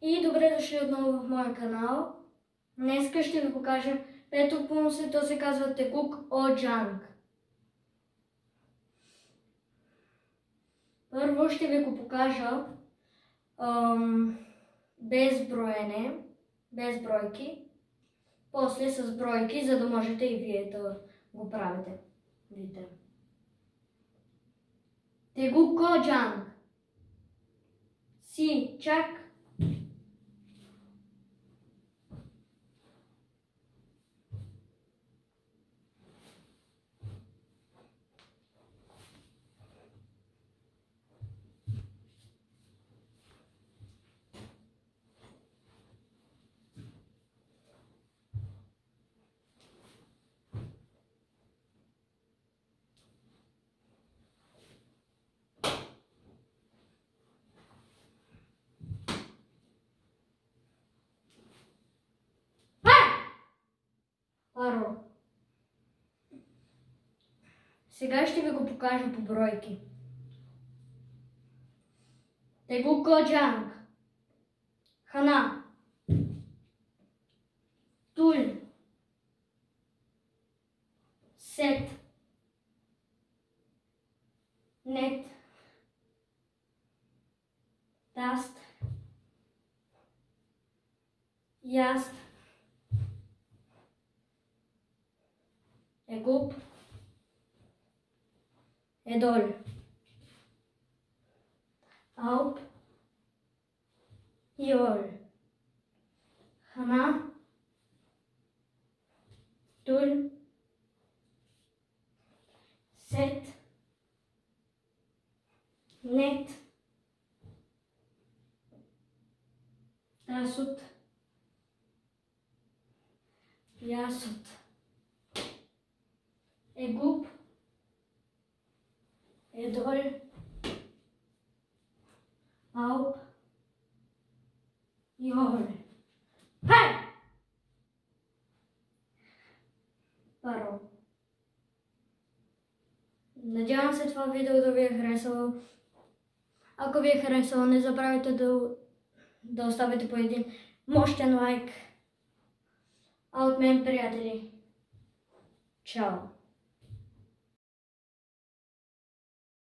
И добре дошли отново в моя канал. Днеска ще ви покажа пето понусе, то се казва Текук о Джанг. Първо ще ви го покажа без броене, без бройки. После с бройки, за да можете и вие да го правите. Видите. Текук о Джанг. Си, чак. Първо. Сега ще ви го покажа по бройки. Текук о Джанг. Хана. Тул. Сет. Нет. Таст. Яст. Егуп. Едол. Ауп. Йол. Хана. Тул. Сет. Нет. Тасут. Ясут. Егуп. Едол. Ауп. Йол. Хай! Първо. Надявам се това видео да ви е харесало. Ако ви е харесало, не забравяйте да оставите по един мощен лайк. А от мен, приятели, чао!